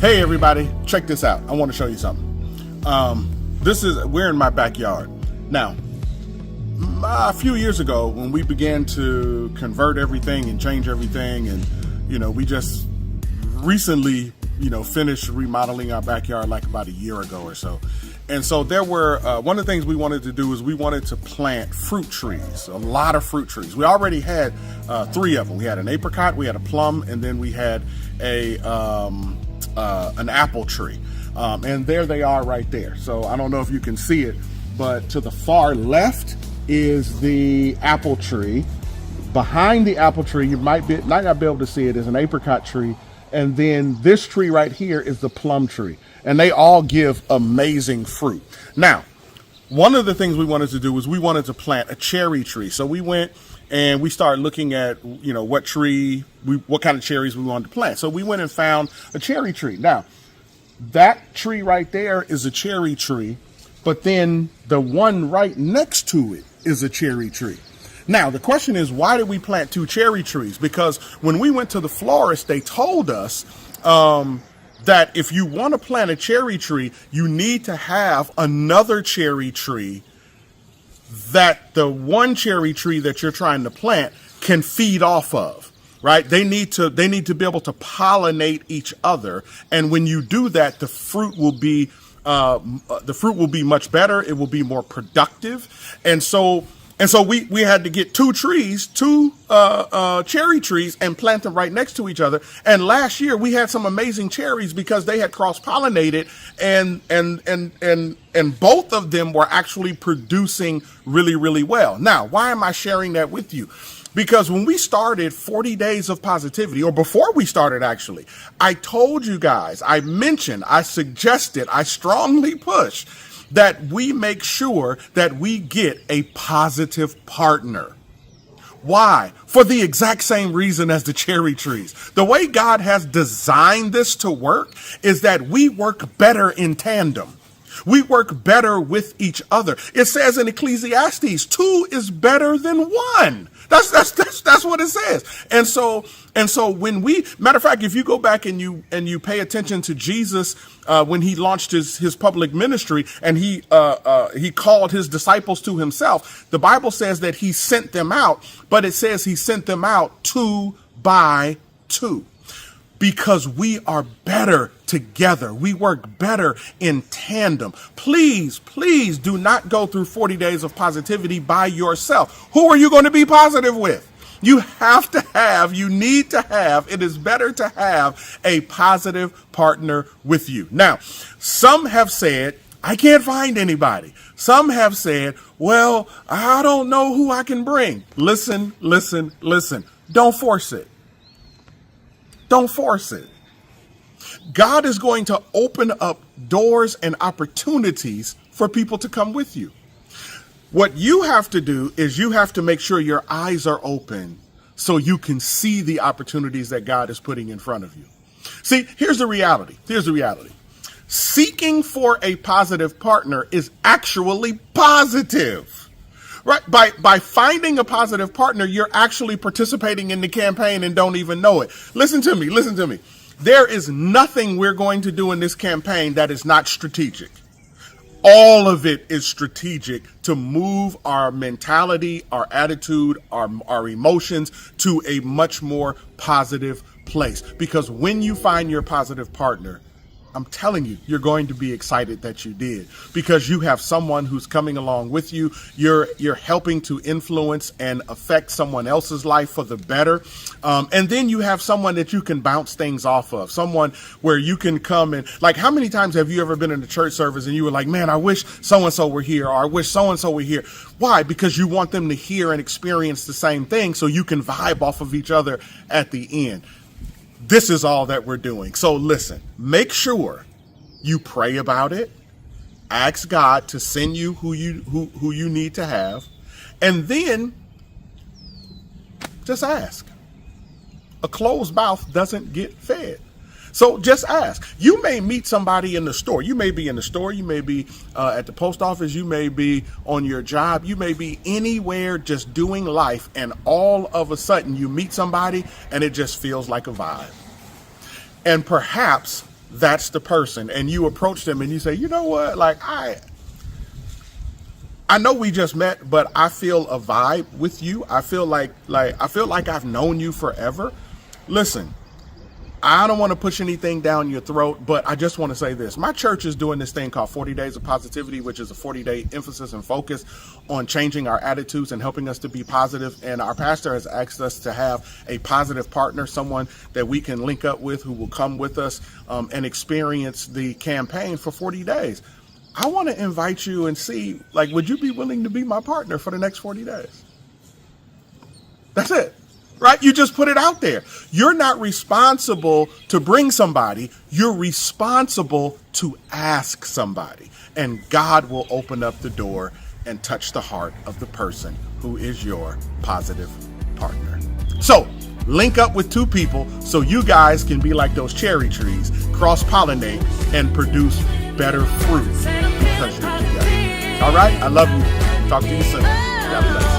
Hey everybody, check this out. I want to show you something. We're in my backyard. Now, a few years ago when we began to convert everything and change everything, and we just recently finished remodeling our backyard like about a year ago or so. And so there were, one of the things we wanted to do is we wanted to plant fruit trees, a lot of fruit trees. We already had 3 of them. We had an apricot, we had a plum, and then we had an apple tree. And there they are right there. So I don't know if you can see it, but to the far left is the apple tree. Behind the apple tree, you might not be able to see it, is an apricot tree. And then this tree right here is the plum tree. And they all give amazing fruit. Now, one of the things we wanted to do was we wanted to plant a cherry tree. So we went and we started looking at, what kind of cherries we wanted to plant. So we went and found a cherry tree. Now, that tree right there is a cherry tree, but then the one right next to it is a cherry tree. Now, the question is, why did we plant 2 cherry trees? Because when we went to the florist, they told us that if you want to plant a cherry tree, you need to have another cherry tree that the one cherry tree that you're trying to plant can feed off of, right? They need to be able to pollinate each other. And when you do that, the fruit will be much better. It will be more productive. And so we had to get 2 trees, 2 cherry trees, and plant them right next to each other. And last year we had some amazing cherries because they had cross-pollinated, and both of them were actually producing really, really well. Now, why am I sharing that with you? Because when we started 40 Days of Positivity, or before we started actually, I told you guys, I mentioned, I suggested, I strongly pushed that we make sure that we get a positive partner. Why? For the exact same reason as the cherry trees. The way God has designed this to work is that we work better in tandem. We work better with each other. It says in Ecclesiastes, 2 is better than 1. That's what it says. And so when matter of fact, if you go back and you pay attention to Jesus, when he launched his public ministry and he called his disciples to himself, the Bible says that he sent them out, but it says he sent them out 2 by 2. Because we are better together. We work better in tandem. Please, please do not go through 40 Days of Positivity by yourself. Who are you going to be positive with? You need to have, it is better to have a positive partner with you. Now, some have said, I can't find anybody. Some have said, well, I don't know who I can bring. Listen. Don't force it. Don't force it. God is going to open up doors and opportunities for people to come with you. What you have to do is you have to make sure your eyes are open so you can see the opportunities that God is putting in front of you. See, here's the reality. Seeking for a positive partner is actually positive. Right. By finding a positive partner, you're actually participating in the campaign and don't even know it. Listen to me. There is nothing we're going to do in this campaign that is not strategic. All of it is strategic to move our mentality, our attitude, our emotions to a much more positive place. Because when you find your positive partner, I'm telling you, you're going to be excited that you did, because you have someone who's coming along with you. You're helping to influence and affect someone else's life for the better. And then you have someone that you can bounce things off of, someone where you can come and, like, how many times have you ever been in a church service and you were like, man, I wish so-and-so were here, or I wish so-and-so were here. Why? Because you want them to hear and experience the same thing so you can vibe off of each other at the end. This is all that we're doing. So listen, make sure you pray about it. Ask God to send you who you need to have. And then just ask. A closed mouth doesn't get fed. So just ask. You may meet somebody in the store. You may be in the store. You may be at the post office. You may be on your job. You may be anywhere just doing life. And all of a sudden you meet somebody and it just feels like a vibe. And perhaps that's the person. And you approach them and you say, you know what, like I know we just met, but I feel a vibe with you. I feel like I've known you forever. Listen, I don't want to push anything down your throat, but I just want to say this. My church is doing this thing called 40 Days of Positivity, which is a 40-day emphasis and focus on changing our attitudes and helping us to be positive. And our pastor has asked us to have a positive partner, someone that we can link up with who will come with us and experience the campaign for 40 days. I want to invite you and see, like, would you be willing to be my partner for the next 40 days? That's it. Right? You just put it out there. You're not responsible to bring somebody. You're responsible to ask somebody. And God will open up the door and touch the heart of the person who is your positive partner. So link up with two people so you guys can be like those cherry trees, cross-pollinate and produce better fruit because you're together. All right? I love you. Talk to you soon. God bless.